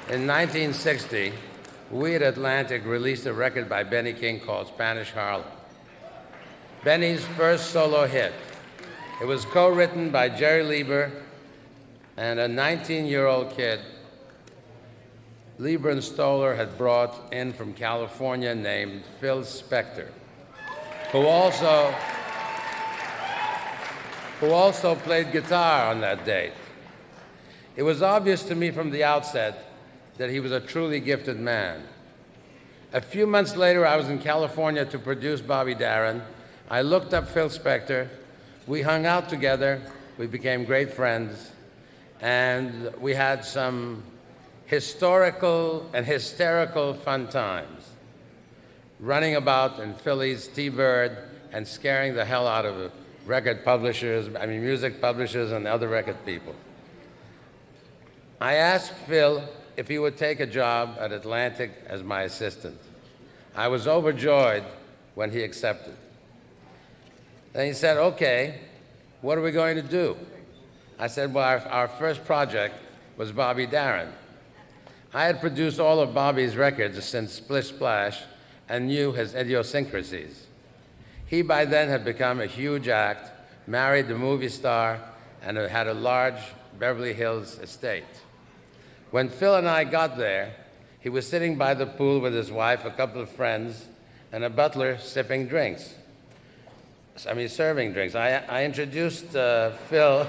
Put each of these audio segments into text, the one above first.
In 1960, we at Atlantic released a record by Benny King called Spanish Harlem. Benny's first solo hit. It was co-written by Jerry Lieber and a 19-year-old kid Lieber and Stoller had brought in from California named Phil Spector, who also played guitar on that date. It was obvious to me from the outset that he was a truly gifted man. A few months later, I was in California to produce Bobby Darin. I looked up Phil Spector. We hung out together. We became great friends. And we had some historical and hysterical fun times, running about in Philly's T-Bird and scaring the hell out of music publishers and other record people. I asked Phil if he would take a job at Atlantic as my assistant. I was overjoyed when he accepted. Then he said, okay, what are we going to do? I said, well, our first project was Bobby Darin. I had produced all of Bobby's records since Splish Splash and knew his idiosyncrasies. He by then had become a huge act, married a movie star, and had a large Beverly Hills estate. When Phil and I got there, he was sitting by the pool with his wife, a couple of friends, and a butler serving drinks. I introduced Phil.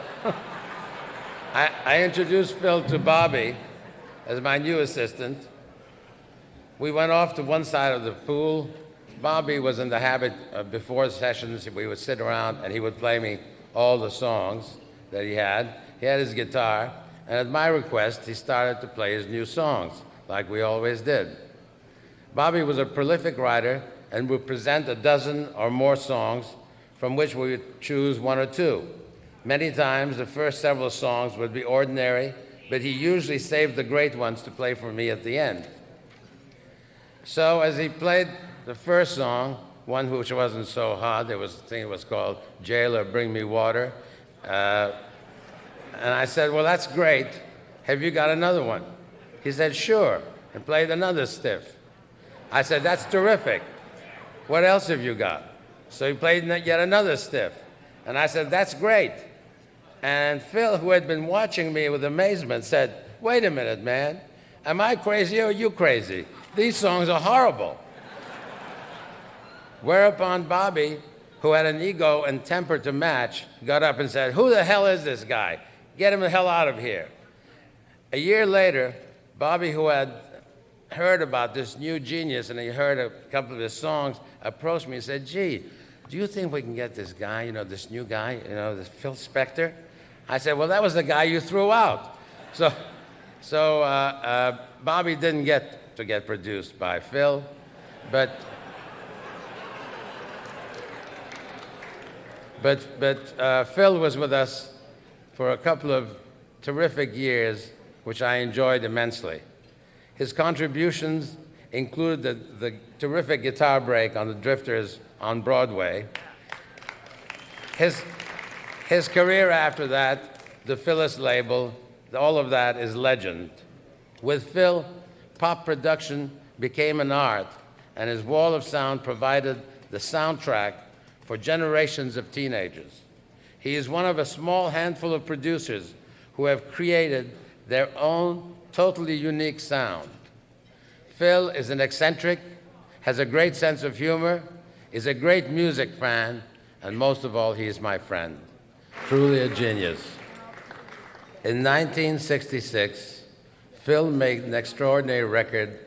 I introduced Phil to Bobby as my new assistant. We went off to one side of the pool. Bobby was in the habit of, before sessions, we would sit around and he would play me all the songs that he had. He had his guitar, and at my request, he started to play his new songs, like we always did. Bobby was a prolific writer and would present a dozen or more songs from which we would choose one or two. Many times, the first several songs would be ordinary, but he usually saved the great ones to play for me at the end. So as he played the first song, one which wasn't so hard, there was a thing that was called Jailer, Bring Me Water. And I said, well, that's great. Have you got another one? He said, sure, and played another stiff. I said, that's terrific. What else have you got? So he played yet another stiff. And I said, that's great. And Phil, who had been watching me with amazement, said, wait a minute, man. Am I crazy or are you crazy? These songs are horrible. Whereupon Bobby, who had an ego and temper to match, got up and said, who the hell is this guy? Get him the hell out of here. A year later, Bobby, who had heard about this new genius and he heard a couple of his songs, approached me and said, gee, do you think we can get this guy, this new guy, this Phil Spector? I said, well, that was the guy you threw out. So Bobby didn't get to get produced by Phil, but Phil was with us for a couple of terrific years, which I enjoyed immensely. His contributions included the terrific guitar break on the Drifters on Broadway. His career after that, the Phyllis label, all of that is legend. With Phil, pop production became an art, and his wall of sound provided the soundtrack for generations of teenagers. He is one of a small handful of producers who have created their own totally unique sound. Phil is an eccentric, has a great sense of humor, is a great music fan, and most of all, he is my friend. Truly a genius. In 1966, Phil made an extraordinary record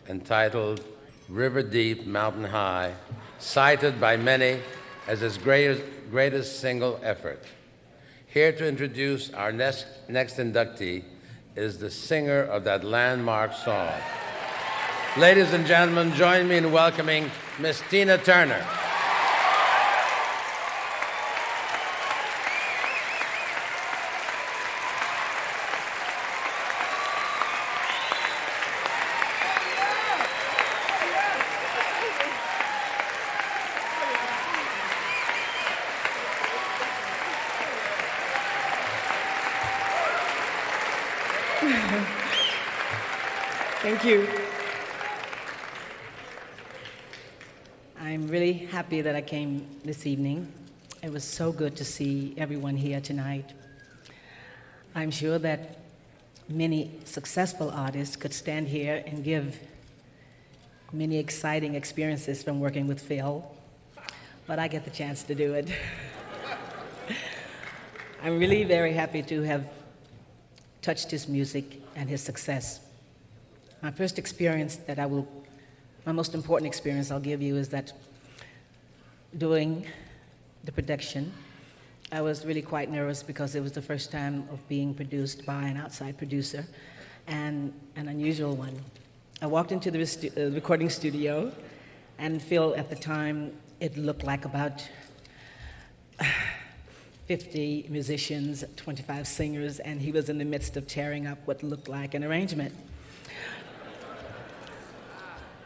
entitled River Deep, Mountain High, cited by many as his greatest single effort. Here to introduce our next inductee is the singer of that landmark song. Ladies and gentlemen, join me in welcoming Miss Tina Turner. Thank you. I'm really happy that I came this evening. It was so good to see everyone here tonight. I'm sure that many successful artists could stand here and give many exciting experiences from working with Phil, but I get the chance to do it. I'm really very happy to have touched his music and his success. My first experience my most important experience I'll give you is that doing the production, I was really quite nervous because it was the first time of being produced by an outside producer, and an unusual one. I walked into the recording studio, and Phil, at the time, it looked like about 50 musicians, 25 singers, and he was in the midst of tearing up what looked like an arrangement.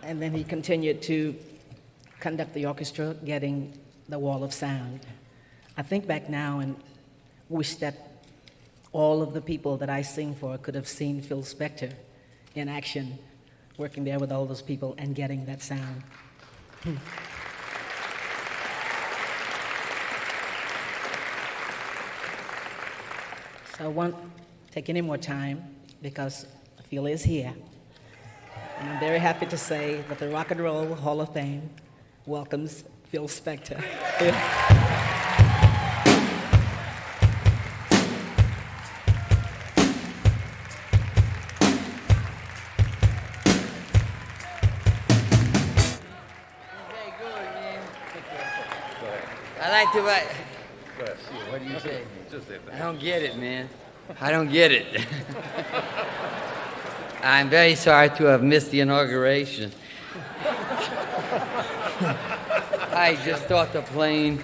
And then he continued to conduct the orchestra, getting the wall of sound. I think back now and wish that all of the people that I sing for could have seen Phil Spector in action, working there with all those people and getting that sound. So I won't take any more time because Phil is here. And I'm very happy to say that the Rock and Roll Hall of Fame welcomes Phil Spector. I like to write. What do you say? I don't get it, man. I don't get it. I'm very sorry to have missed the inauguration. I just thought the plane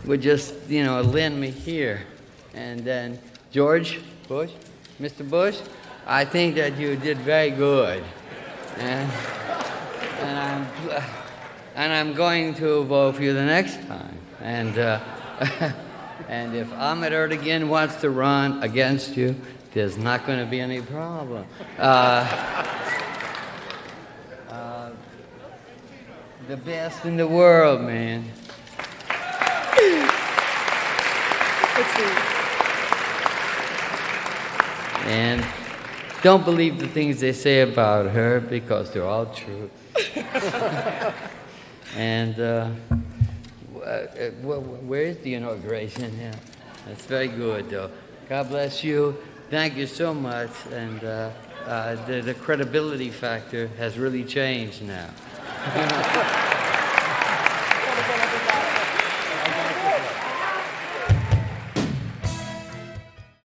would just, land me here. And then George Bush, Mr. Bush, I think that you did very good. And I'm going to vote for you the next time. And and if Ahmed Erdogan wants to run against you, there's not going to be any problem. The best in the world, man. And don't believe the things they say about her because they're all true. And where is the inauguration? Yeah, that's very good, though. God bless you. Thank you so much. And the credibility factor has really changed now.